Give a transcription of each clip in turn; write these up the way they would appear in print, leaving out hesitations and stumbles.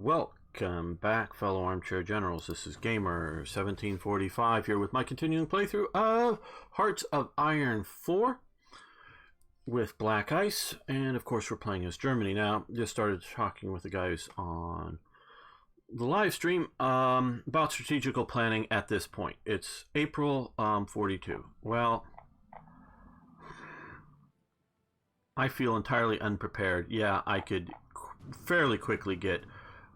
Welcome back, fellow armchair generals. This is Gamer 1745 here with my continuing playthrough of Hearts of Iron 4 with Black Ice, and of course we're playing as Germany now. Just started talking with the guys on the live stream about strategical planning at this point. It's April 42. Well, I feel entirely unprepared. Yeah, I could fairly quickly get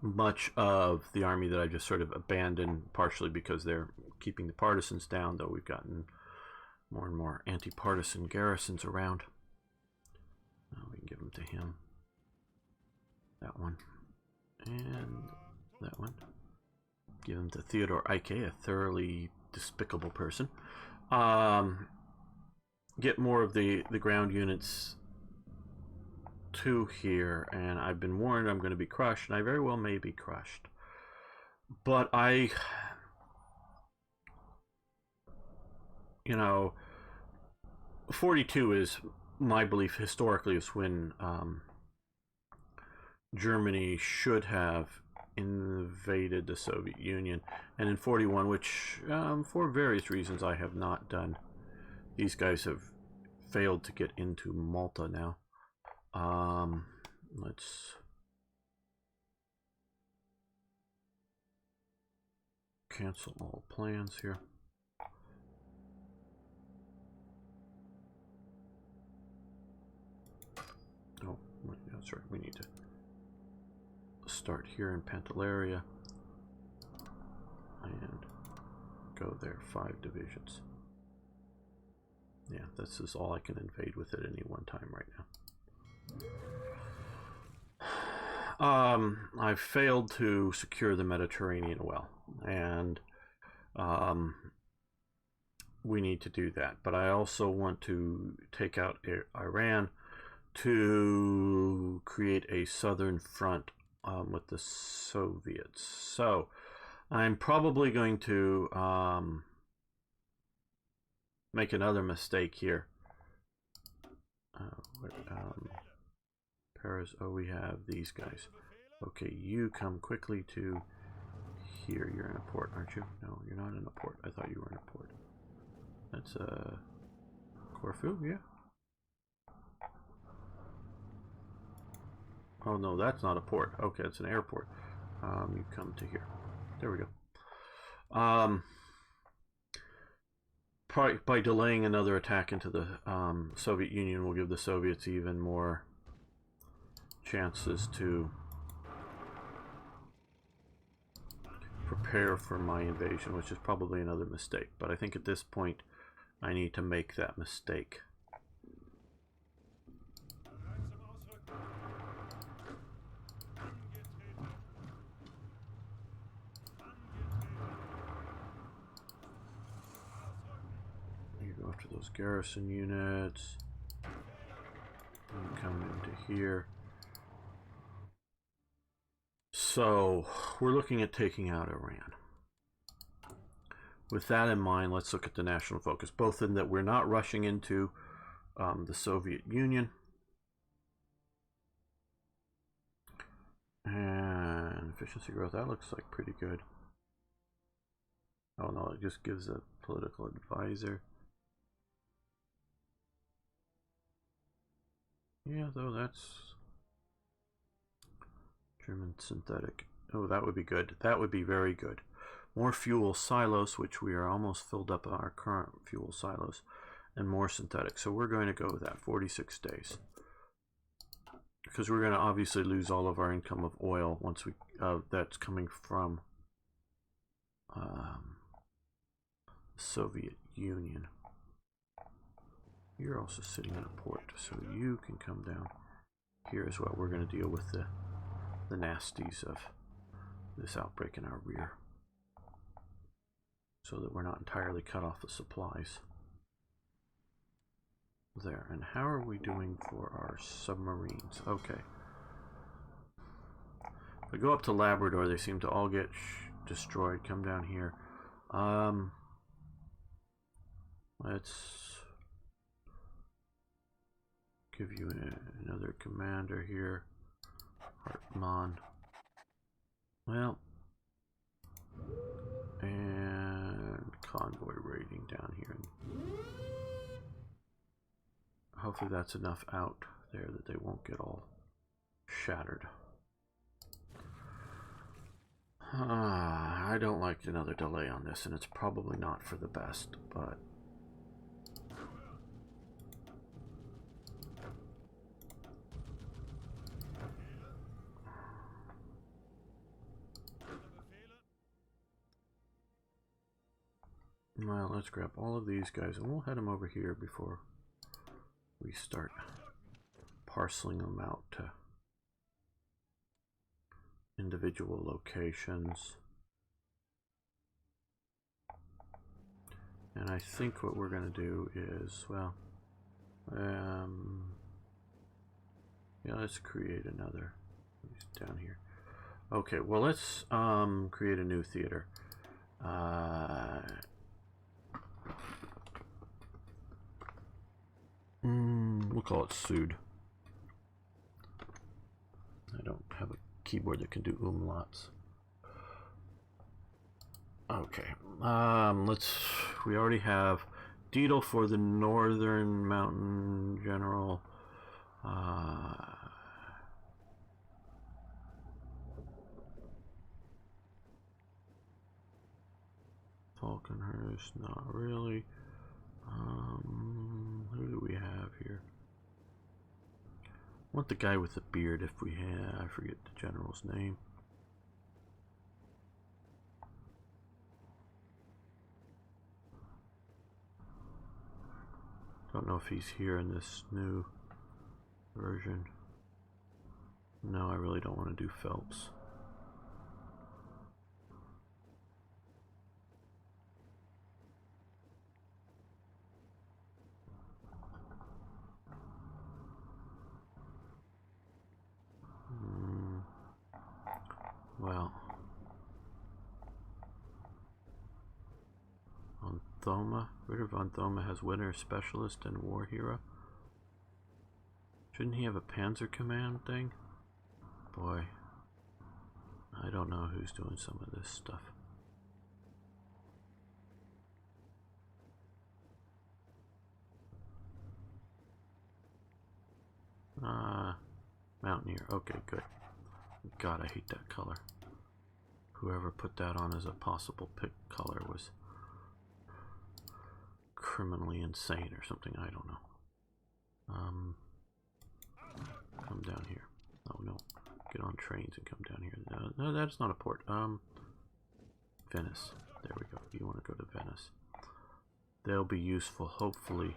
much of the army that I just sort of abandoned, partially because they're keeping the partisans down, though we've gotten more and more anti-partisan garrisons around. We can give them to him. That one. And that one. Give them to Theodore Ike, a thoroughly despicable person. Get more of the ground units to here, and I've been warned I'm going to be crushed, and I very well may be crushed. But I, you know, 42 is, my belief historically, is when Germany should have invaded the Soviet Union, and in 41, which for various reasons I have not done. These guys have failed to get into Malta now. Let's cancel all plans here. Oh, that's right. We need to start here in Pantelleria and go there 5 divisions. Yeah, this is all I can invade with at any one time right now. I've failed to secure the Mediterranean well, and we need to do that. But I also want to take out Iran to create a southern front with the Soviets. So I'm probably going to make another mistake here. Paris, oh, we have these guys. Okay, you come quickly to here. You're in a port, aren't you? No, you're not in a port. I thought you were in a port. That's Corfu, yeah. Oh no, that's not a port. Okay, it's an airport. You come to here. There we go. Probably by delaying another attack into the Soviet Union will give the Soviets even more chances to prepare for my invasion, which is probably another mistake. But I think at this point I need to make that mistake. You go after those garrison units. And come into here. So we're looking at taking out Iran. With that in mind, let's look at the national focus, both in that we're not rushing into the Soviet Union, and efficiency growth, that looks like pretty good. Oh no, it just gives a political advisor. Yeah, though, that's German synthetic. Oh, that would be good. That would be very good. More fuel silos, which we are almost filled up on our current fuel silos, and more synthetic. So we're going to go with that, 46 days. Because we're going to obviously lose all of our income of oil once we, that's coming from Soviet Union. You're also sitting in a port, so you can come down here as well. We're going to deal with the nasties of this outbreak in our rear, so that we're not entirely cut off the supplies there. And how are we doing for our submarines? Okay. If I go up to Labrador, they seem to all get destroyed. Come down here. Let's give you another commander here. Hartmann. Well, and convoy raiding down here. Hopefully that's enough out there that they won't get all shattered. I don't like another delay on this, and it's probably not for the best, but well, let's grab all of these guys and we'll head them over here before we start parceling them out to individual locations. And I think what we're going to do is, well, yeah, let's create another down here. Okay, well, let's create a new theater. We'll call it Sud. I don't have a keyboard that can do umlauts. Okay, we already have Deedle for the Northern Mountain General. Falconhurst, not really. Who do we have here? I want the guy with the beard if we have. I forget the general's name. Don't know if he's here in this new version. No, I really don't want to do Phelps. Well, Von Thoma, Ritter Von Thoma has Winter Specialist and War Hero. Shouldn't he have a Panzer Command thing? Boy, I don't know who's doing some of this stuff. Mountaineer, okay, good. God, I hate that color. Whoever put that on as a possible pick color was criminally insane or something, I don't know. Come down here. Oh no, get on trains and come down here. No, that's not a port. Venice, there we go. You want to go to Venice. They'll be useful, hopefully.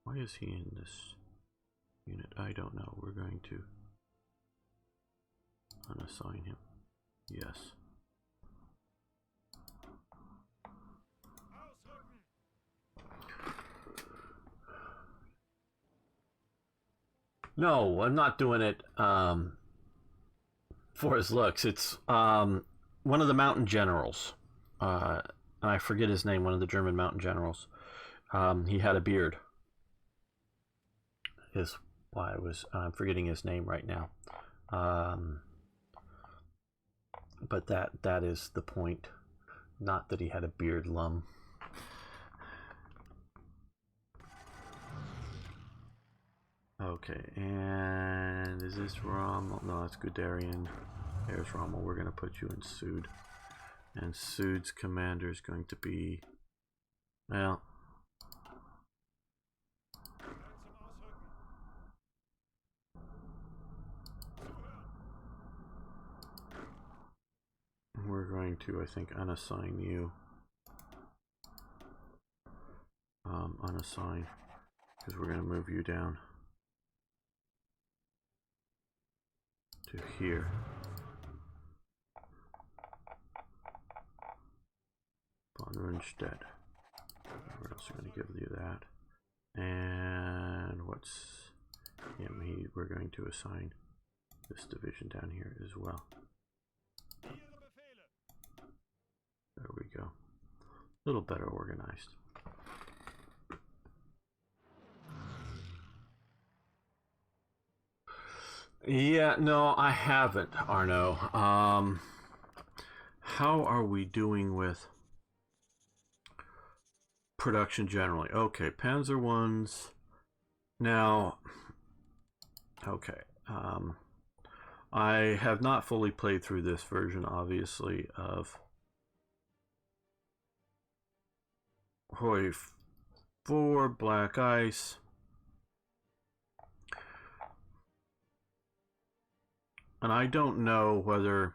Why is he in this unit? I don't know. We're going to unassign him. Yes. No, I'm not doing it for his looks. It's one of the mountain generals. I forget his name, one of the German mountain generals. He had a beard. I'm forgetting his name right now. But that is the point. Not that he had a beard, Lum. Okay, and is this Rommel? No, that's Guderian. There's Rommel. We're going to put you in Sud. And Sud's commander is going to be, well, we're going to, I think, unassign you. Unassign, because we're going to move you down to here. Von Rundstedt. We're also going to give you that. And what's him? We're going to assign this division down here as well. There we go. A little better organized. Yeah, no, I haven't, Arno. How are we doing with production generally? Okay, Panzer ones. Now, okay. I have not fully played through this version, obviously, of Hoi 4 Black Ice. And I don't know whether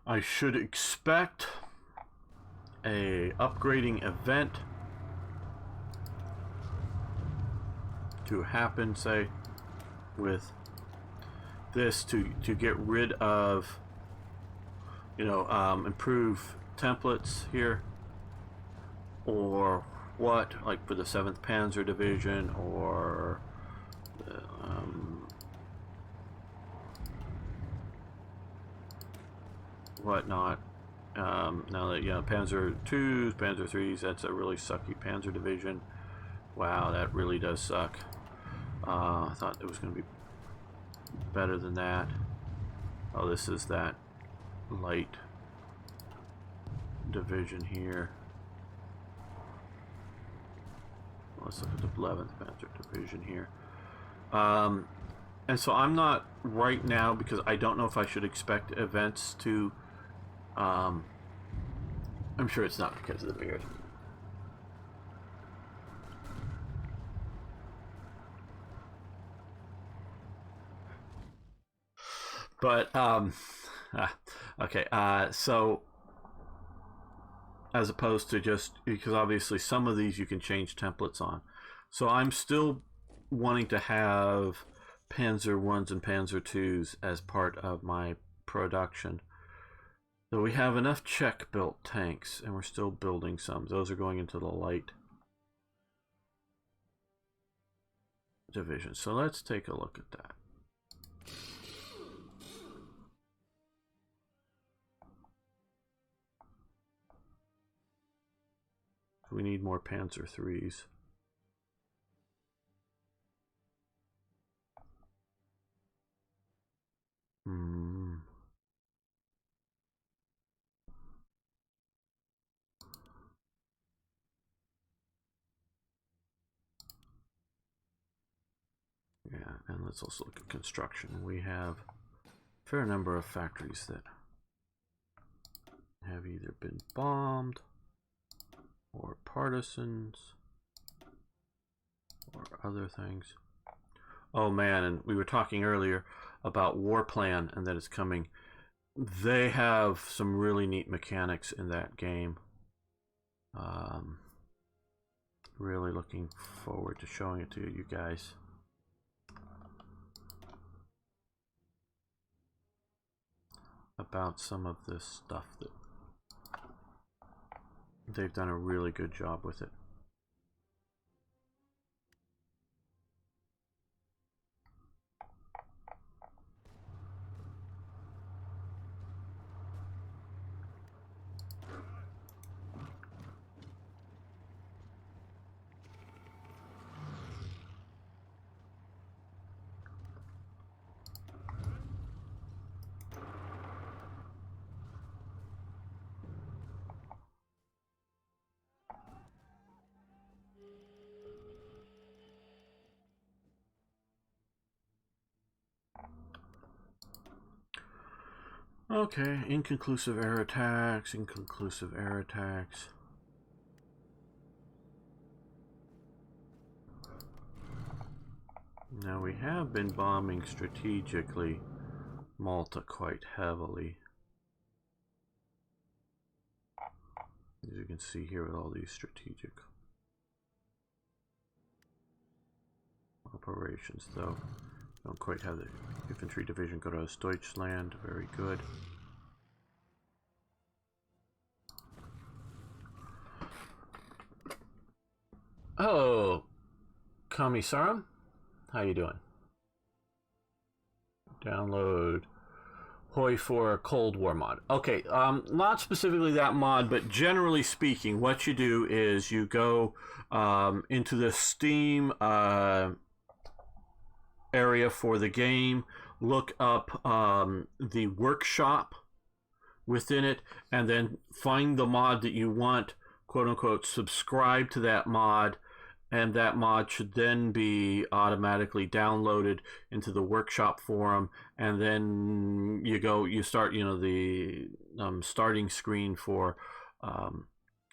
I should expect a upgrading event to happen, say, with this to get rid of, improve templates here, or what, like for the 7th Panzer Division, or whatnot. Now that, Panzer 2s, Panzer 3s, that's a really sucky Panzer Division. Wow, that really does suck. I thought it was going to be better than that. Oh, this is that light division here. Let's look at the 11th Panzer Division here. And so I'm not right now, because I don't know if I should expect events to... I'm sure it's not because of the beard. But, okay, so, as opposed to just, because obviously some of these you can change templates on. So I'm still wanting to have Panzer 1s and Panzer 2s as part of my production. So we have enough Czech-built tanks, and we're still building some. Those are going into the light division. So let's take a look at that. We need more Panzer 3s. Yeah, and let's also look at construction. We have a fair number of factories that have either been bombed, or partisans, or other things. Oh man, and we were talking earlier about War Plan and that it's coming. They have some really neat mechanics in that game. Really looking forward to showing it to you guys. About some of this stuff that they've done a really good job with it. Okay, inconclusive air attacks, inconclusive air attacks. Now we have been bombing strategically Malta quite heavily. As you can see here with all these strategic operations, though. Don't quite have the infantry division go to Deutschland. Very good. Hello, Komisarum. How you doing? Download Hoi 4 Cold War mod. Okay, not specifically that mod, but generally speaking, what you do is you go into the Steam area for the game, look up the workshop within it, and then find the mod that you want, quote unquote, subscribe to that mod, and that mod should then be automatically downloaded into the workshop forum, and then you start, the starting screen for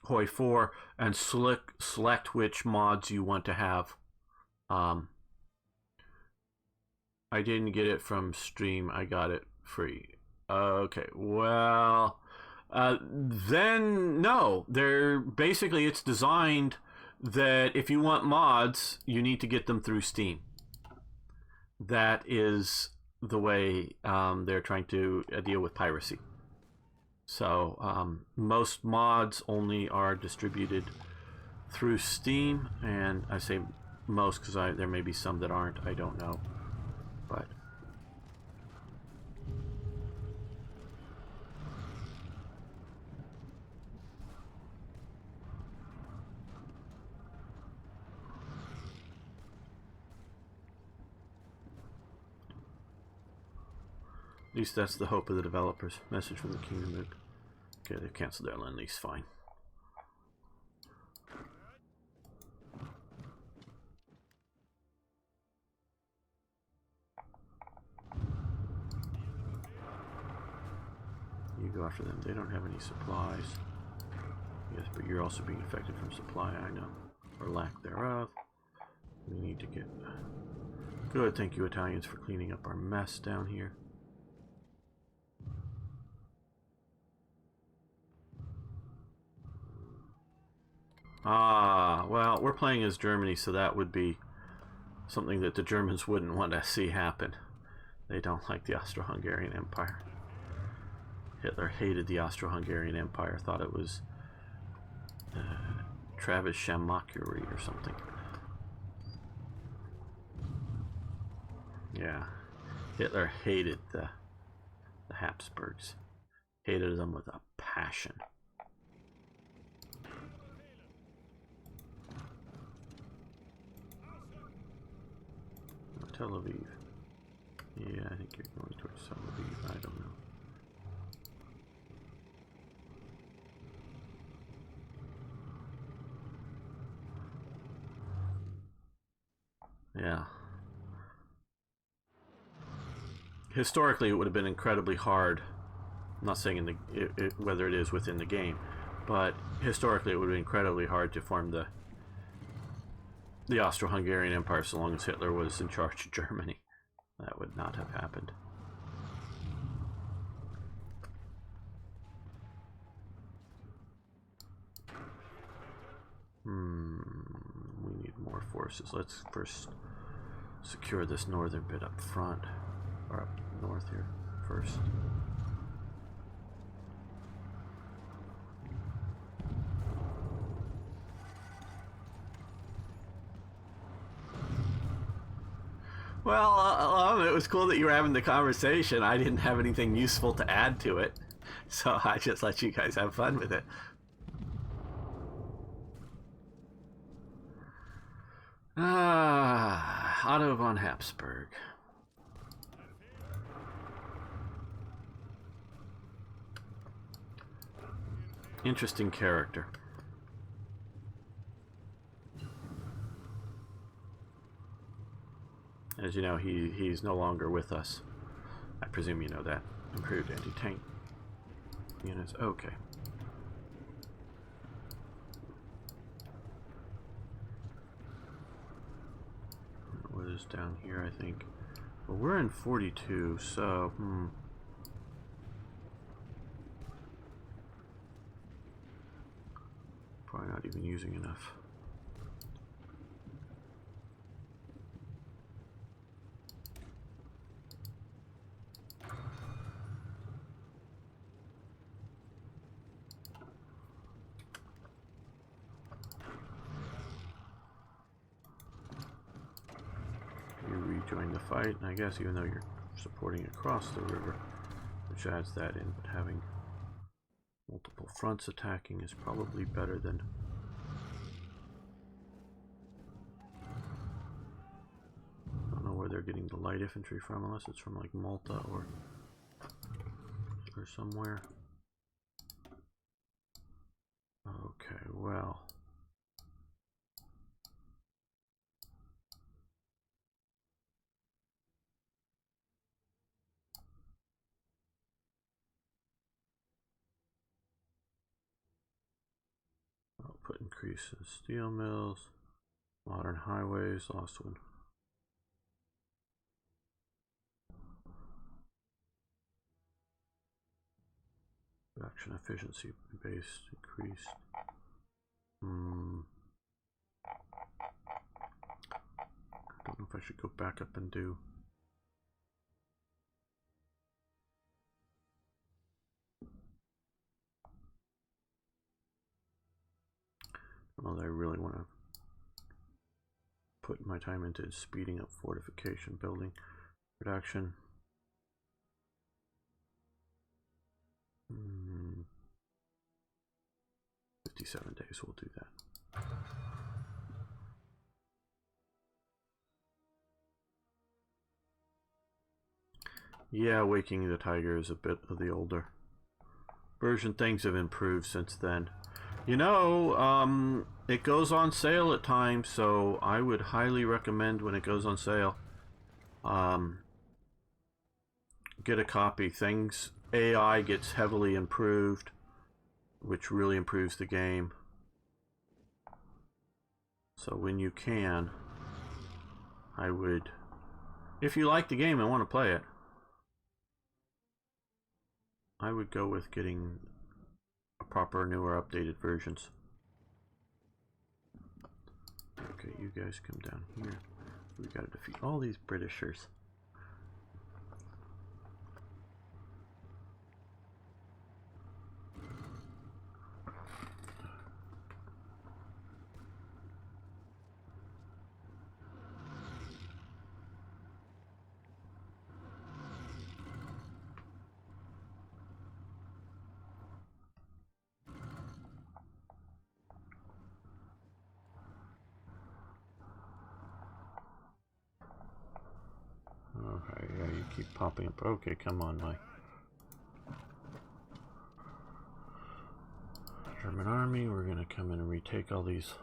Hoi 4, and select which mods you want to have. I didn't get it from Stream, I got it free. Okay, well, then no, basically it's designed that if you want mods, you need to get them through Steam. That is the way they're trying to deal with piracy. So most mods only are distributed through Steam, and I say most because there may be some that aren't, I don't know. But at least that's the hope of the developers. Message from the Kingdom Moot. Okay, they've canceled their lend lease, fine. You go after them. They don't have any supplies. Yes, but you're also being affected from supply, I know. Or lack thereof. We need to get... Good, thank you Italians for cleaning up our mess down here. Ah, well, we're playing as Germany, so that would be something that the Germans wouldn't want to see happen. They don't like the Austro-Hungarian Empire. Hitler hated the Austro-Hungarian Empire, thought it was Travis Shammakuri or something. Yeah, Hitler hated the Habsburgs. Hated them with a passion. Tel Aviv. Yeah, I think you're going towards Tel Aviv. I don't know. Yeah. Historically, it would have been incredibly hard. I'm not saying whether it is within the game, but historically, it would have been incredibly hard to form the Austro-Hungarian Empire so long as Hitler was in charge of Germany. That would not have happened. We need more forces. Let's first secure this northern bit up front, or up north here first. Well, it was cool that you were having the conversation. I didn't have anything useful to add to it, so I just let you guys have fun with it. Otto von Habsburg. Interesting character. As you know, he's no longer with us. I presume you know that. Improved anti-tank units. Okay. What is down here, I think? Well, we're in 42, so... Probably not even using enough. Rejoin the fight, and I guess even though you're supporting across the river, which adds that in, but having multiple fronts attacking is probably better than I don't know where they're getting the light infantry from, unless it's from like Malta or somewhere. Okay, well. I'll put increases steel mills, modern highways, lost one. Production efficiency based increased. I don't know if I should go back up and do. Well, I really want to put my time into speeding up fortification building production. 57 days, we'll do that. Yeah, Waking the Tiger is a bit of the older version. Things have improved since then. You know, it goes on sale at times, so I would highly recommend when it goes on sale, get a copy. AI gets heavily improved, which really improves the game. So when you can, I would, if you like the game and want to play it, I would go with getting a proper, newer, updated versions. Okay, you guys come down here. We gotta defeat all these Britishers. Okay, yeah, you keep popping up. Okay, come on, my German army. We're gonna come in and retake all these.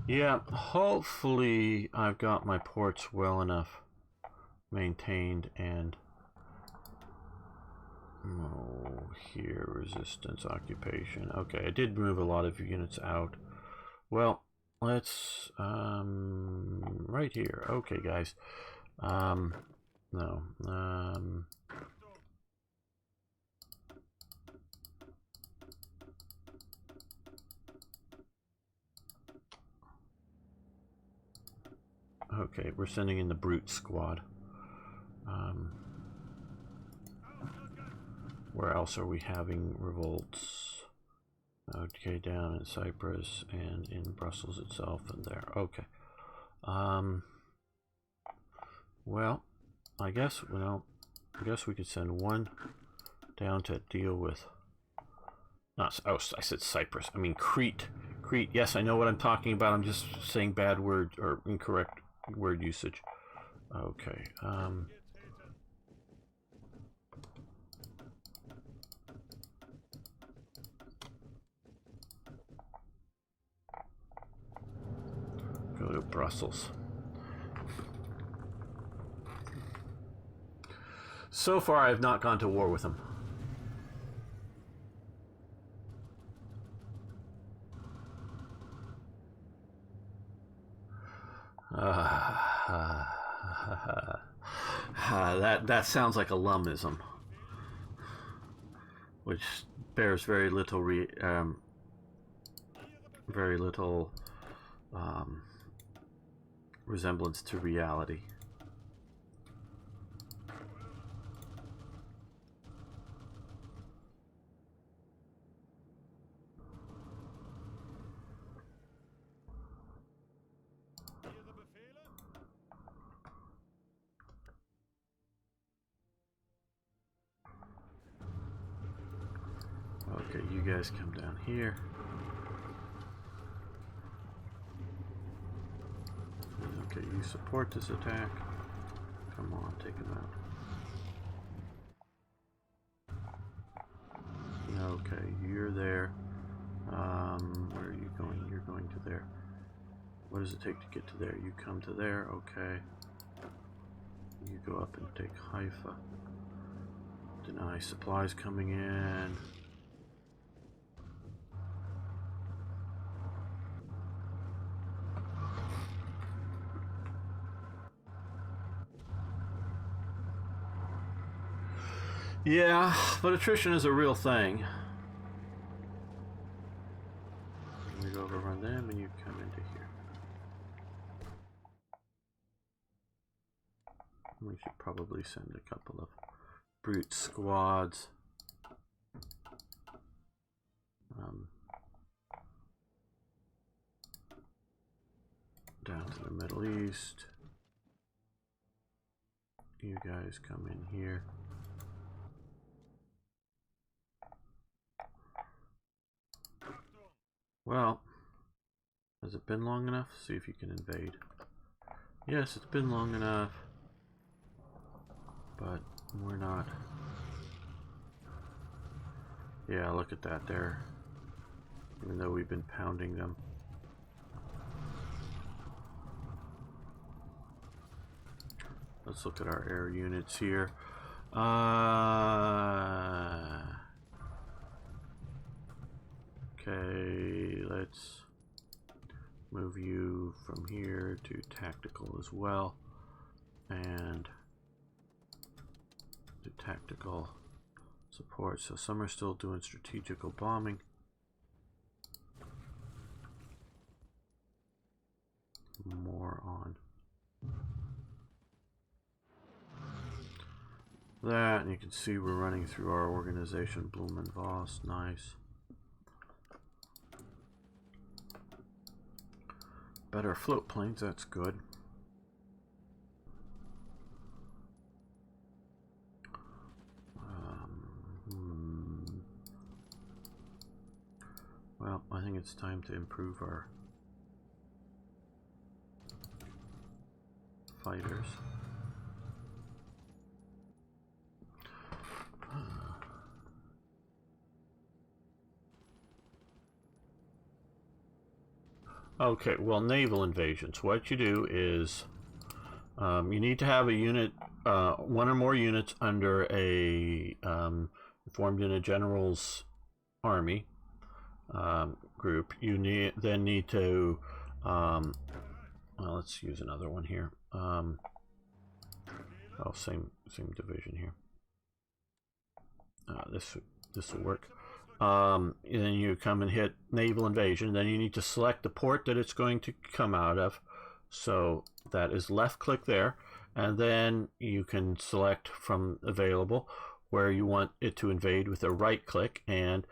Yeah, hopefully I've got my ports well enough maintained and here, resistance, occupation. Okay, I did move a lot of units out. Well, let's right here. Okay, guys. No. Okay, we're sending in the brute squad. Where else are we having revolts? Okay, down in Cyprus and in Brussels itself and there. Okay. Well, I guess we could send one down to deal with. Not, oh, I said Cyprus. I mean Crete. Crete. Yes, I know what I'm talking about. I'm just saying bad word or incorrect word usage. Okay. Go to Brussels. So far, I have not gone to war with them. That sounds like a lumism, which bears very little resemblance to reality. Okay, you guys come down here. you support this attack? Come on, take him out. Okay, you're there. Where are you going? You're going to there. What does it take to get to there? You come to there, okay. You go up and take Haifa. Deny supplies coming in. Yeah, but attrition is a real thing. We go overrun them and you come into here. We should probably send a couple of brute squads. Down to the Middle East. You guys come in here. Well, has it been long enough? See if you can invade. Yes, it's been long enough. But we're not. Yeah, look at that there. Even though we've been pounding them. Let's look at our air units here. Okay, let's move you from here to tactical as well. And do tactical support. So some are still doing strategical bombing. More on that, and you can see we're running through our organization. Blumenvoss, nice. Better float planes, that's good. Well, I think it's time to improve our fighters. Okay, well, naval invasions. What you do is you need to have a unit, one or more units under a formed in a general's army group. You need to well, let's use another one here. Oh, same division here. This will work. And then you come and hit naval invasion. Then you need to select the port that it's going to come out of. So that is left click there, and then you can select from available where you want it to invade with a right click, and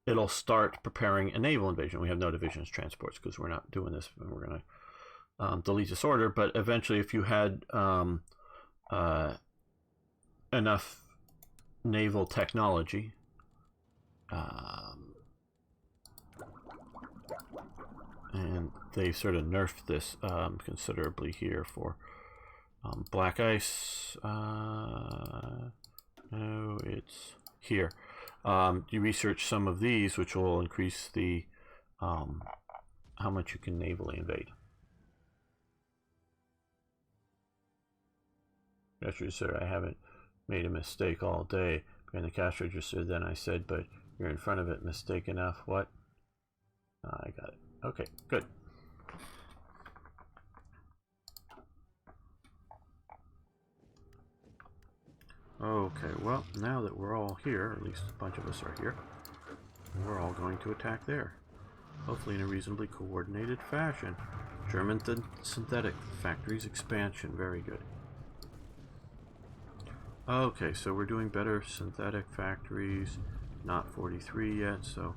it'll start preparing a naval invasion. We have no divisions transports because we're not doing this. We're going to delete this order, but eventually if you had enough naval technology, and they sort of nerfed this considerably here for black ice. No, it's here. You research some of these, which will increase the how much you can navally invade. Cash register, I haven't made a mistake all day. In the cash register, then I said, but you're in front of it, mistake enough. What? I got it. Okay, good. Okay, well, now that we're all here, or at least a bunch of us are here, we're all going to attack there. Hopefully in a reasonably coordinated fashion. German synthetic factories expansion, very good. Okay, so we're doing better synthetic factories, not 43 yet, so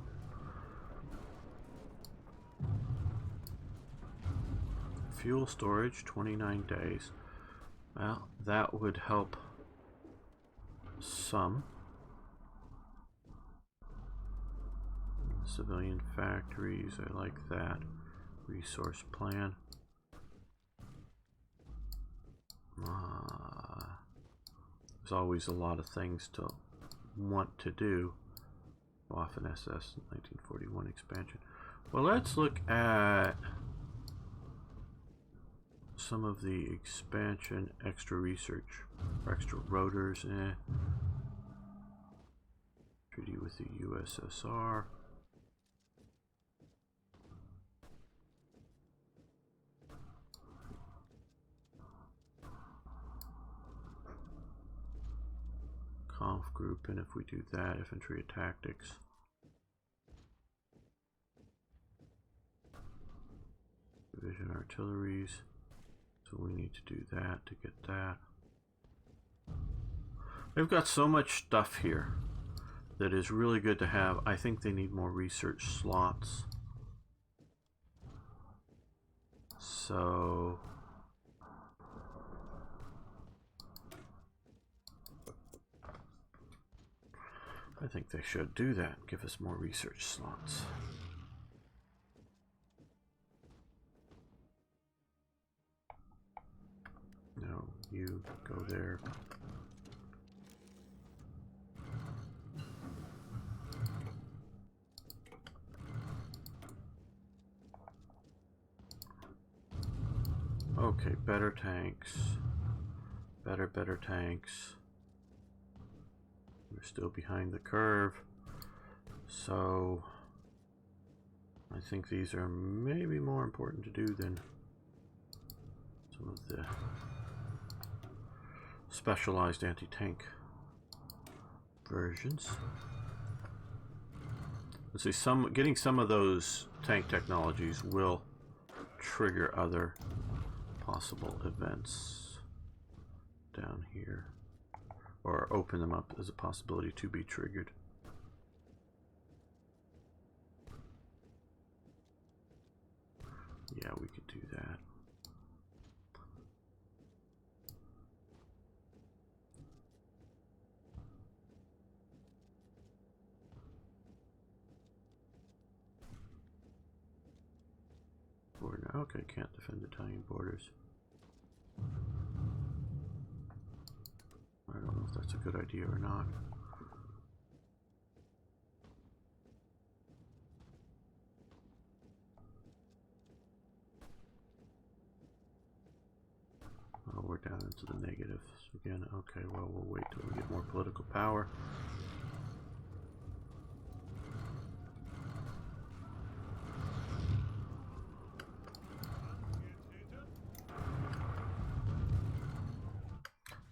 fuel storage 29 days. Well, that would help some. Civilian factories, I like that. Resource plan. There's always a lot of things to want to do. Waffen SS 1941 expansion. Well, let's look at some of the expansion, extra research, or extra rotors. Treaty with the USSR. Conf group, and if we do that, infantry tactics. Division artilleries. So we need to do that to get that. They've got so much stuff here that is really good to have. I think they need more research slots. So I think they should do that. Give us more research slots. No, you go there. Okay, better tanks. Better tanks. We're still behind the curve. So I think these are maybe more important to do than some of the specialized anti-tank versions. Let's see, getting some of those tank technologies will trigger other possible events down here, or open them up as a possibility to be triggered. Yeah, we could do that. Okay, can't defend Italian borders. I don't know if that's a good idea or not. Oh, we're down into the negatives again. Okay, well, we'll wait till we get more political power.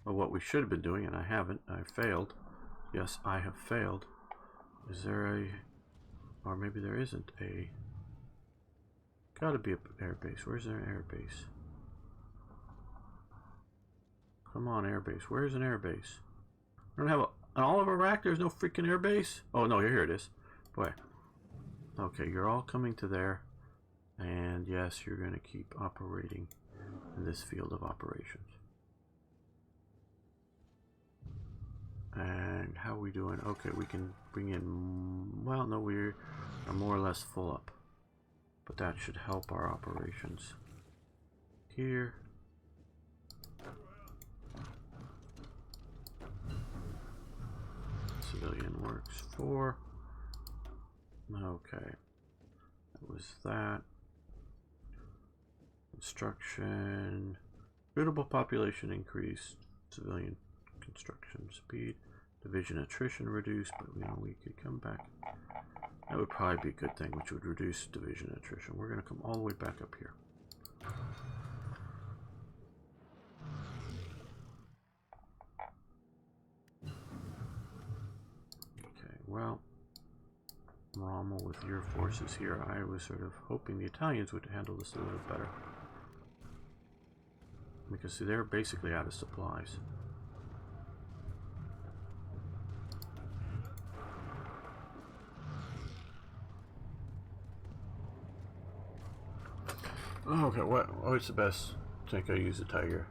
Well, what we should have been doing, and I haven't, I failed. Yes, I have failed. Is there a, or maybe there isn't a, gotta be an air base. Where's their air base? Come on, air base. Where's an air base? I don't have an all of Iraq. There's no freaking air base. Oh no, here it is. Boy. Okay, you're all coming to there, and yes, you're going to keep operating in this field of operations. And how are we doing? Okay, we can bring in, well, no, we are more or less full up, but that should help our operations here. Civilian works 4. Okay, that was that. Construction, suitable population increase, civilian construction speed, division attrition reduced, but you know, we could come back. That would probably be a good thing, which would reduce division attrition. We're going to come all the way back up here. Okay, well, Rommel, with your forces here, I was sort of hoping the Italians would handle this a little better. Because see, they're basically out of supplies. Okay, what's the best tank I use? A Tiger.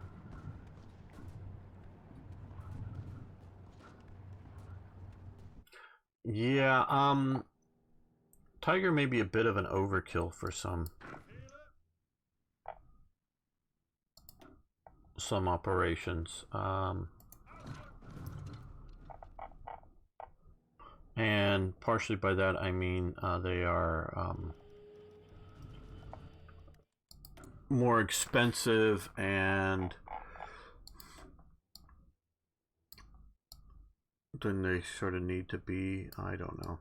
Yeah, Tiger may be a bit of an overkill for some operations. And partially by that I mean they are more expensive and than they sort of need to be. I don't know.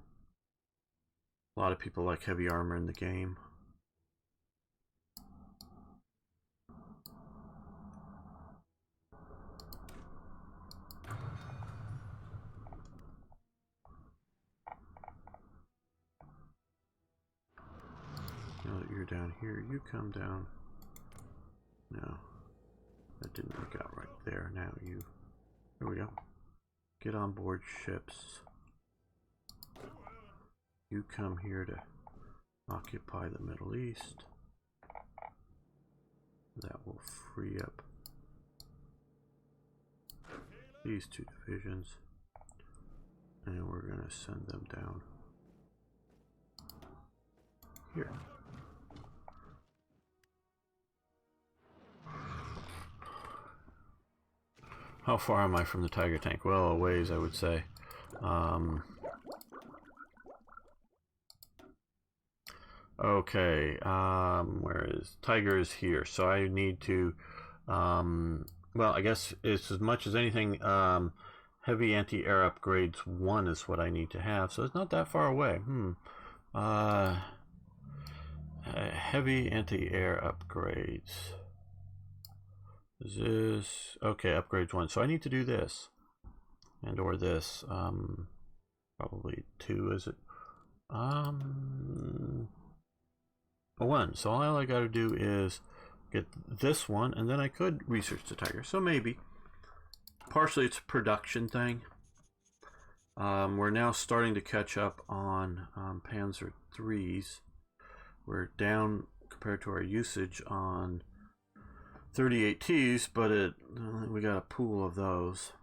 A lot of people like heavy armor in the game. Now that you're down here, you come down. No, that didn't work out right there. Now you, here we go. Get on board ships. You come here to occupy the Middle East. That will free up these two divisions. And we're going to send them down here. How far am I from the Tiger tank? Well, a ways, I would say. Okay, where is Tiger? Is here, so I need to well, I guess it's as much as anything, heavy anti-air upgrades 1 is what I need to have, so it's not that far away. Heavy anti-air upgrades. Is this okay? Upgrades 1, so I need to do this and or this. Probably 2, is it? 1. So all I got to do is get this one, and then I could research the Tiger. So maybe partially it's a production thing. We're now starting to catch up on Panzer IIIs. We're down compared to our usage on 38Ts, but we got a pool of those.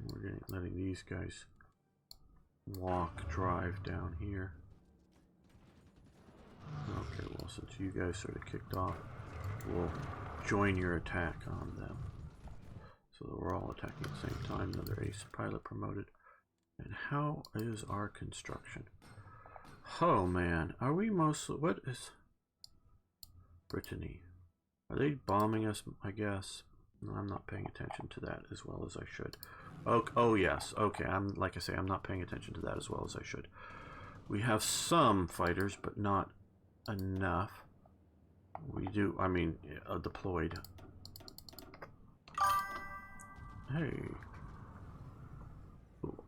We're letting these guys drive down here. Okay, well, since you guys sort of kicked off, we'll join your attack on them. So that we're all attacking at the same time. Another ace pilot promoted. And how is our construction? Oh man, are we mostly, what is Brittany? Are they bombing us, I guess? No, I'm not paying attention to that as well as I should. Oh yes, okay, like I say, I'm not paying attention to that as well as I should. We have some fighters, but not enough. We do, I mean, deployed. Hey. Cool.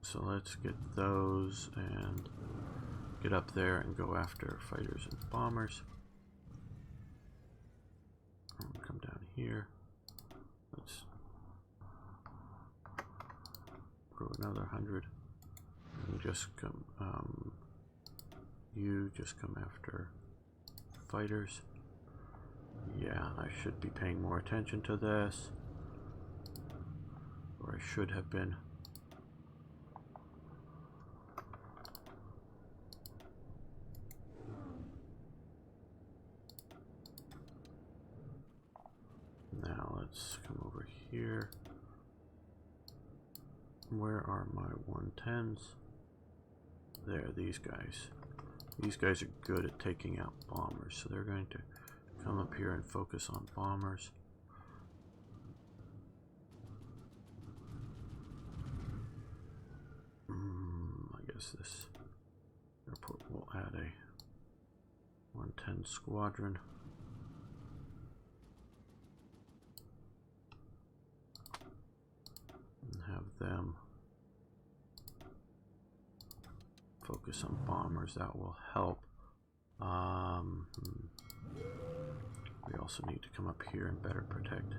So let's get those and get up there and go after fighters and bombers. Come down here. Let's grow another 100. And just come. You just come after fighters. Yeah, I should be paying more attention to this, or I should have been. Now let's come over here. Where are my 110s? There, these guys. These guys are good at taking out bombers, so they're going to come up here and focus on bombers. I guess this airport will add a 110 squadron. And have them focus on bombers. That will help. We also need to come up here and better protect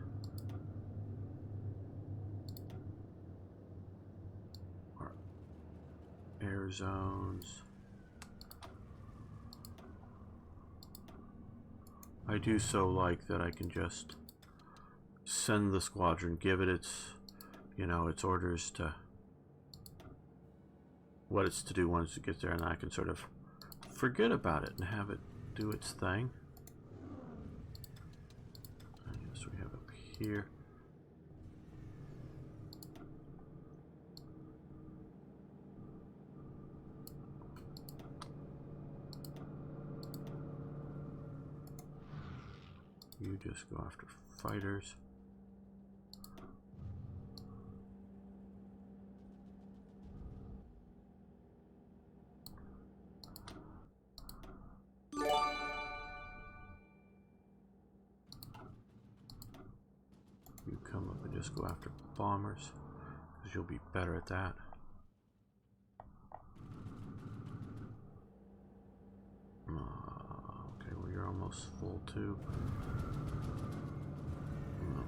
our air zones. I do so like that I can just send the squadron, give it its, you know, its orders to what it's to do once it gets there, and I can sort of forget about it and have it do its thing. here. You just go after fighters. You come up and just go after bombers, because you'll be better at that. Okay, well you're almost full too.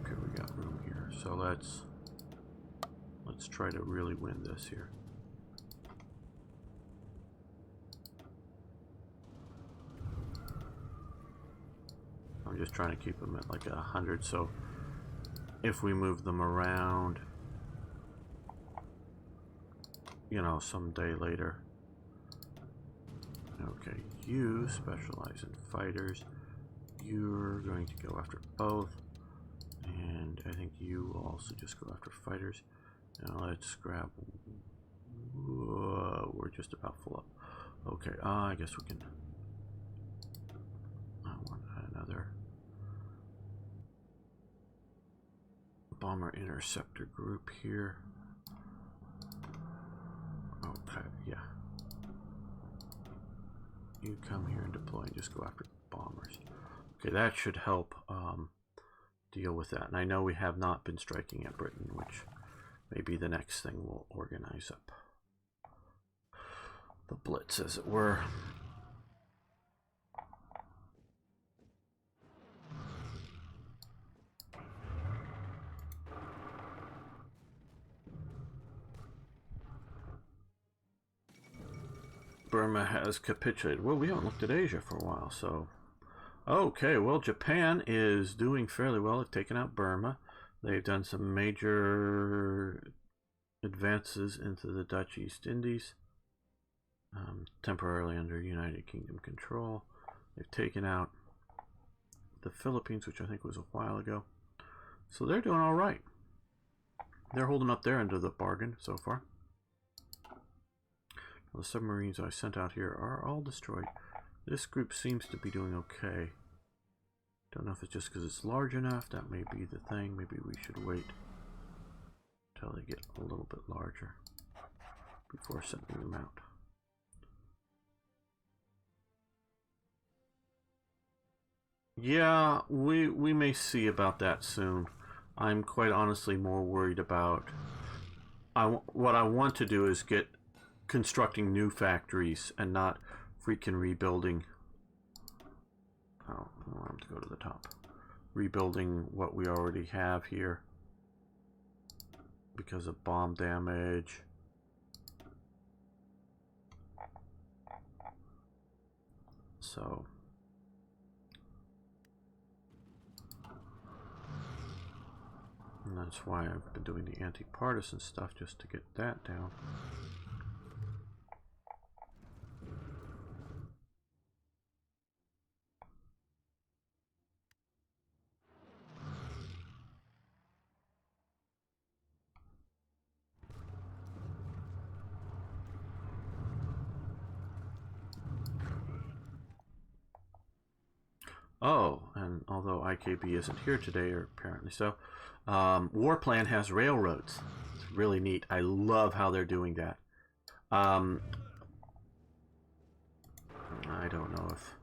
Okay, we got room here, so let's try to really win this here. I'm just trying to keep them at like 100, so if we move them around, you know, someday later. Okay, you specialize in fighters. You're going to go after both. And I think you will also just go after fighters. Now let's grab... Whoa, we're just about full up. Okay, I guess we can... I want another... bomber interceptor group here. Okay, yeah. You come here and deploy and just go after bombers. Okay, that should help deal with that. And I know we have not been striking at Britain, which may be the next thing we'll organize up. The Blitz, as it were. Burma has capitulated. Well, we haven't looked at Asia for a while, so... Okay, well, Japan is doing fairly well. They've taken out Burma. They've done some major advances into the Dutch East Indies, temporarily under United Kingdom control. They've taken out the Philippines, which I think was a while ago. So they're doing all right. They're holding up their end of the bargain so far. The submarines I sent out here are all destroyed. This group seems to be doing okay. Don't know if it's just because it's large enough. That may be the thing. Maybe we should wait until they get a little bit larger before sending them out. Yeah, we may see about that soon. I'm quite honestly more worried about... what I want to do is get constructing new factories and not freaking rebuilding. Oh, I want them to go to the top. Rebuilding what we already have here because of bomb damage. So and that's why I've been doing the anti-partisan stuff, just to get that down. Oh, and although IKB isn't here today, or apparently so, War Plan has railroads. It's really neat. I love how they're doing that. I don't know if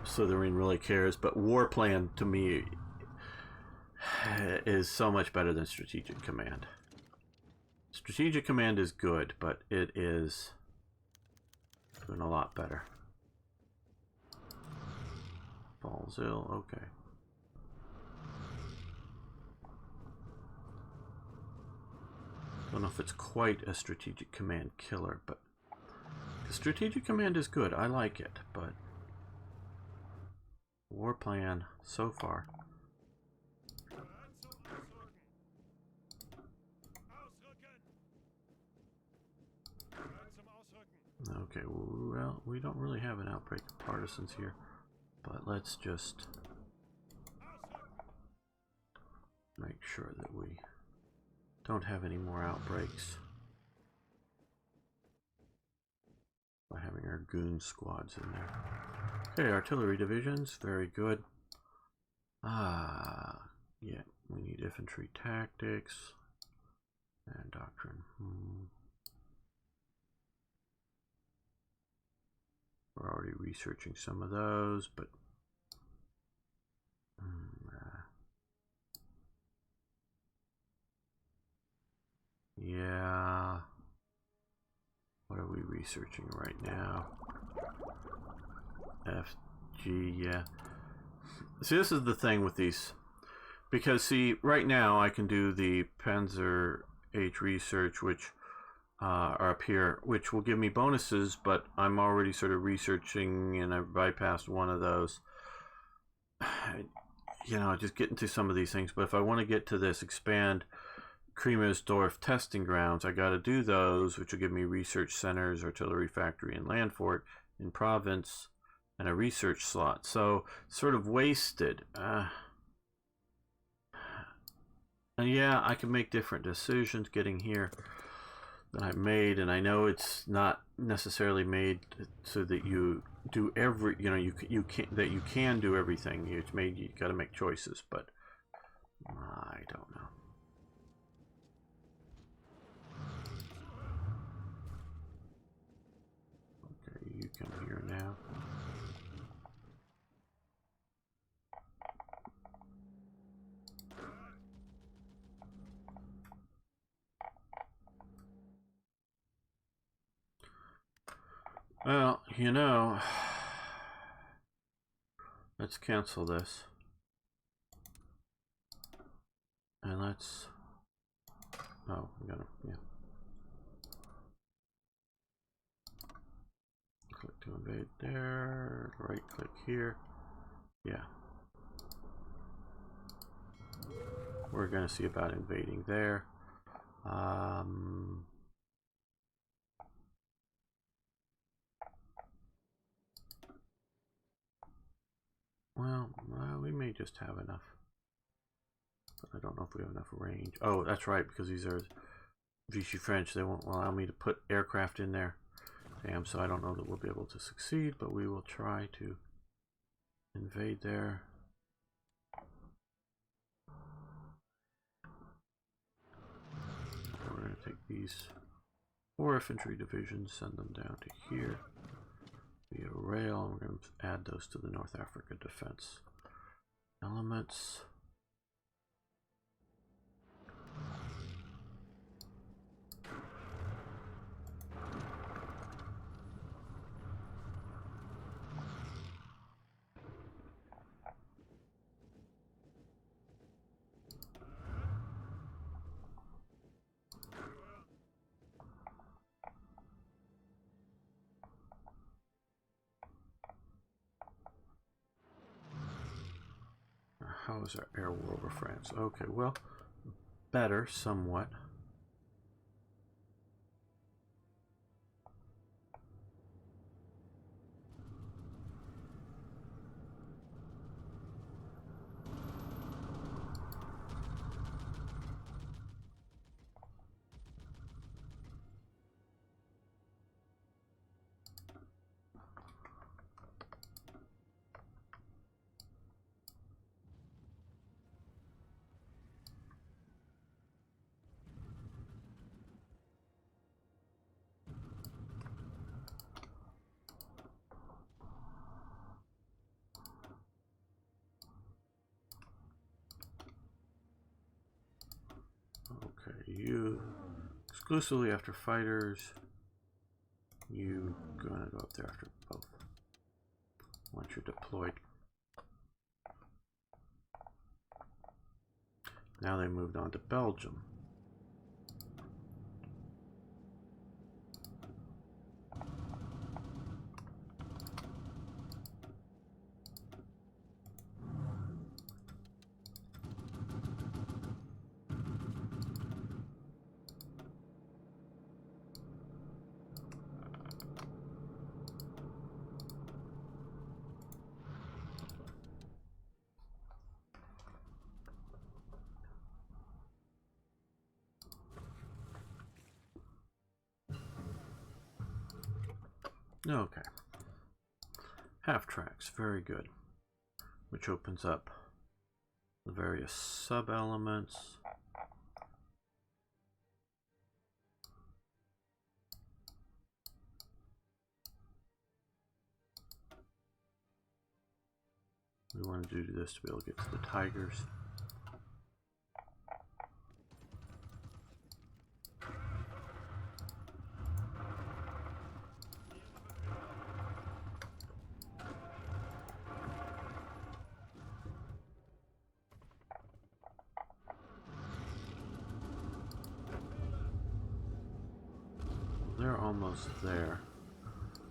Slytherin really cares, but War Plan to me is so much better than Strategic Command. Strategic Command is good, but it is doing a lot better. Falls ill, okay. Don't know if it's quite a Strategic Command killer, but Strategic Command is good. I like it, but War Plan so far. Okay, well, we don't really have an outbreak of partisans here, but let's just Make sure that we don't have any more outbreaks by having our goon squads in there. Okay, artillery divisions, very good. Yeah, we need infantry tactics and doctrine. We're already researching some of those, but yeah. What are we researching right now? FG, yeah. See, this is the thing with these. Because, see, right now I can do the Panzer H research, which are up here, which will give me bonuses, but I'm already sort of researching, and I've bypassed one of those. You know, just get into some of these things. But if I want to get to this, expand Kremersdorf testing grounds, I got to do those, which will give me research centers, artillery factory, and land fort in province, and a research slot. So, sort of wasted. And yeah, I can make different decisions getting here than I made, and I know it's not necessarily made so that you do every, you know, you can do everything. It's made, you got to make choices, but I don't know. Okay, you come here now. Well, you know, let's cancel this. And let's, oh, we gotta, yeah. Click to invade there, right click here. Yeah. We're gonna see about invading there. Well, we may just have enough. But I don't know if we have enough range. Oh, that's right, because these are Vichy French. They won't allow me to put aircraft in there. Damn, so I don't know that we'll be able to succeed, but we will try to invade there. We're going to take these 4 infantry divisions, send them down to here via rail, and we're going to add those to the North Africa defense elements. How is our air war over France? Okay, well, better somewhat. You exclusively after fighters. You gonna go up there after both once you're deployed. Now they moved on to Belgium. Okay. Half tracks, very good. Which opens up the various sub-elements. We want to do this to be able to get to the tigers. They're almost there.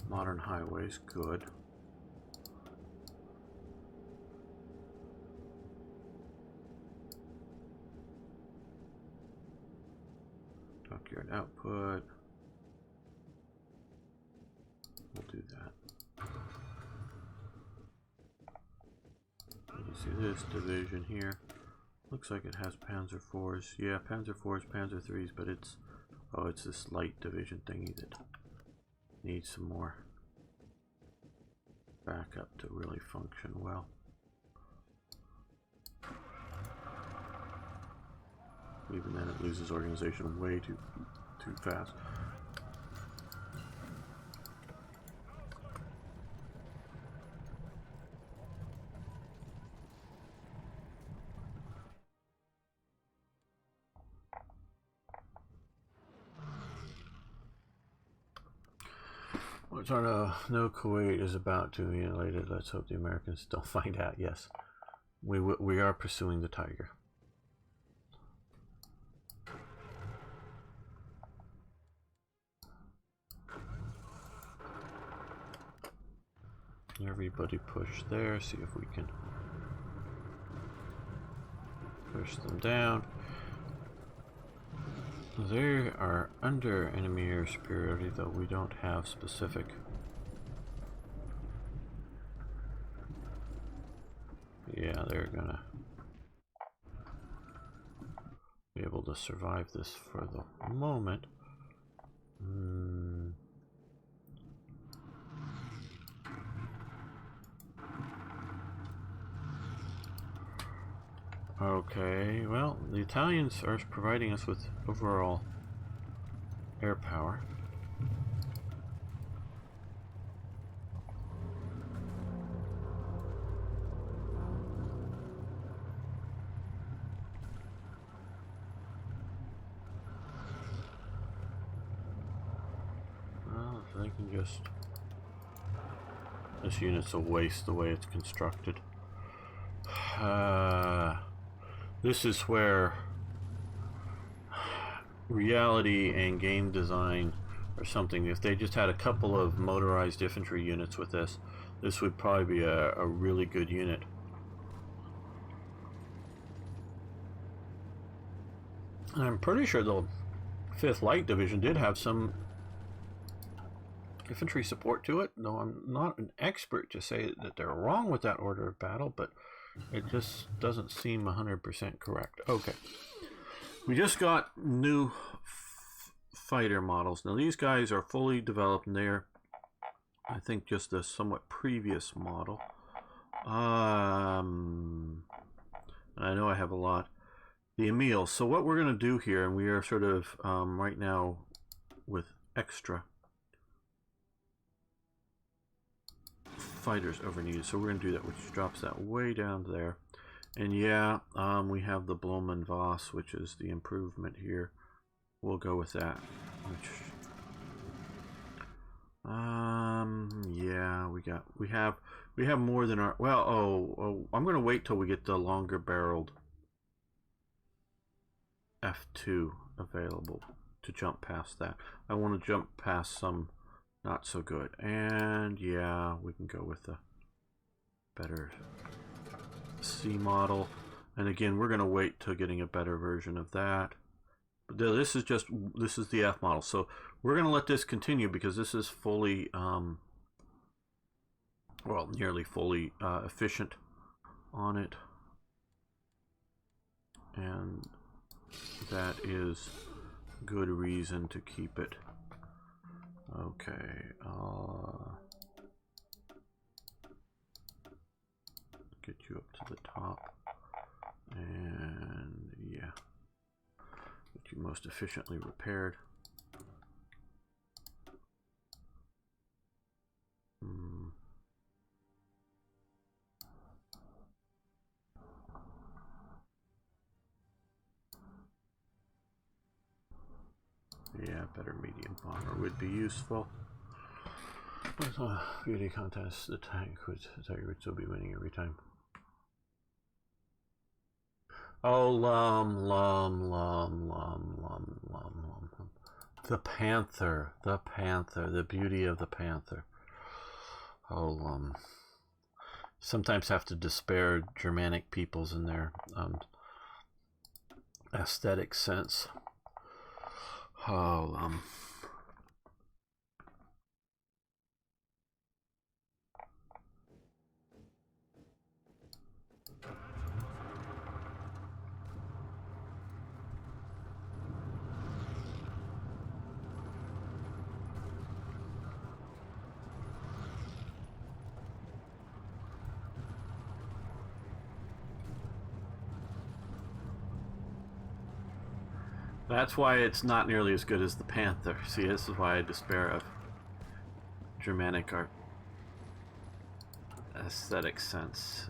Modern highways, good. Dockyard output. We'll do that. You see this division here. Looks like it has Panzer IVs. Yeah, Panzer IVs, Panzer IIIs, but it's... Oh, it's this light division thingy that needs some more backup to really function well. Even then, it loses organization way too fast. What's our no Kuwait is about to be elated. Let's hope the Americans don't find out. Yes, we are pursuing the tiger. Everybody push there. See if we can push them down. They are under enemy air superiority, though we don't have specific. Yeah, they're gonna be able to survive this for the moment. Okay, well, the Italians are providing us with overall air power. Well, if they can just... This unit's a waste the way it's constructed. This is where reality and game design or something. If they just had a couple of motorized infantry units with this, this would probably be a really good unit. And I'm pretty sure the 5th Light Division did have some infantry support to it, though I'm not an expert to say that they're wrong with that order of battle, but it just doesn't seem 100% correct. Okay. We just got new fighter models. Now these guys are fully developed and they're, I think, just a somewhat previous model. I know I have a lot. The Emil. So what we're going to do here, and we are sort of right now with extra fighters over needed, so we're going to do that, which drops that way down there. And yeah, we have the Blohm & Voss, which is the improvement here. We'll go with that. Which, yeah, we have more than our. Well, I'm going to wait till we get the longer barreled F2 available to jump past that. I want to jump past some not so good. And yeah, we can go with the better C model. And again, we're going to wait till getting a better version of that. But this is the F model. So we're going to let this continue because this is fully, well, nearly fully efficient on it. And that is good reason to keep it Okay, get you up to the top, and yeah, get you most efficiently repaired. Yeah, better medium bomber would be useful. Beauty contest, the tank would still be winning every time. Oh, lum. The panther, the beauty of the panther. Oh, sometimes have to despair Germanic peoples in their aesthetic sense. Oh, that's why it's not nearly as good as the panther. See, this is why I despair of Germanic art aesthetic sense.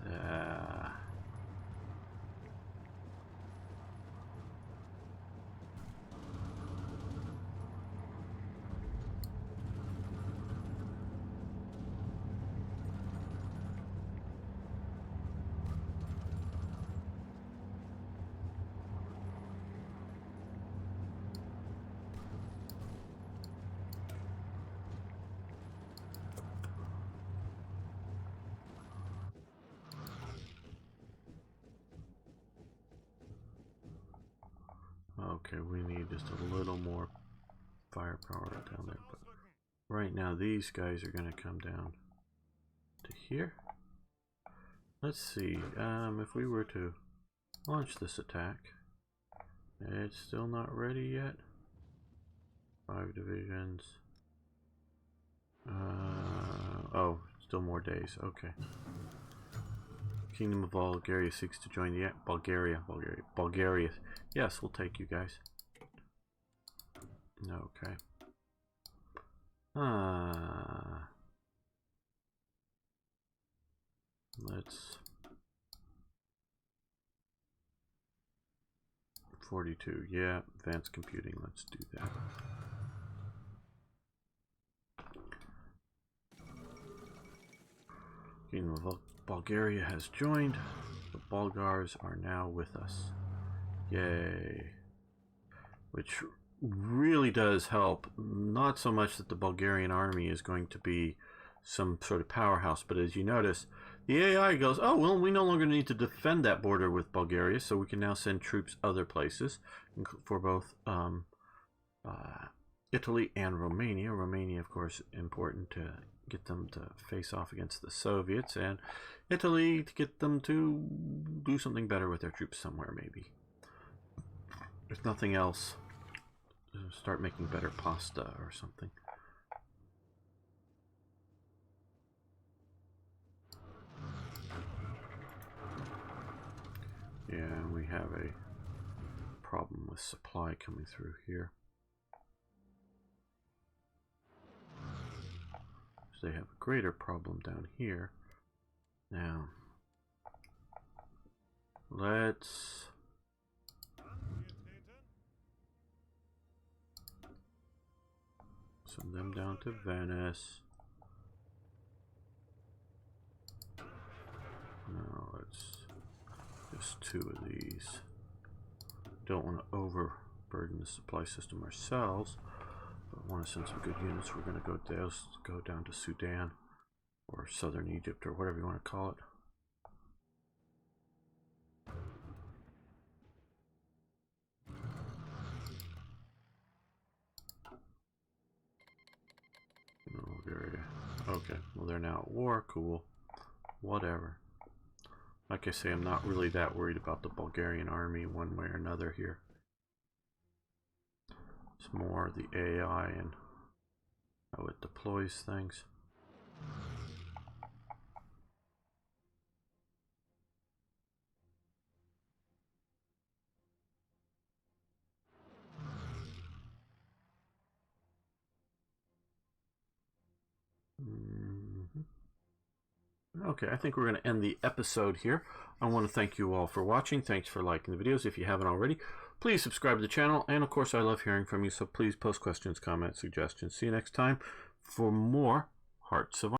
Okay, we need just a little more firepower down there, but right now these guys are going to come down to here. Let's see, if we were to launch this attack, it's still not ready yet. 5 divisions. Oh, still more days. Okay. Kingdom of Bulgaria seeks to join the Bulgaria. Yes, we'll take you guys. Okay. Let's 42. Yeah, advanced computing. Let's do that. Kingdom of Bulgaria has joined. The Bulgars are now with us. Yay. Which really does help. Not so much that the Bulgarian army is going to be some sort of powerhouse, but as you notice, the AI goes, oh, well, we no longer need to defend that border with Bulgaria, so we can now send troops other places for both Italy and Romania. Romania, of course, important to get them to face off against the Soviets, and Italy to get them to do something better with their troops somewhere, maybe. If nothing else, start making better pasta or something. Yeah, we have a problem with supply coming through here. So they have a greater problem down here. Now, let's send them down to Venice. Now let's just 2 of these. Don't want to overburden the supply system ourselves, but want to send some good units. We're going to go down to Sudan or southern Egypt or whatever you want to call it. Okay, well, they're now at war. Cool. Whatever. Like I say, I'm not really that worried about the Bulgarian army one way or another here. It's more the AI and how it deploys things. Okay, I think we're going to end the episode here. I want to thank you all for watching. Thanks for liking the videos. If you haven't already, please subscribe to the channel. And of course, I love hearing from you. So please post questions, comments, suggestions. See you next time for more Hearts of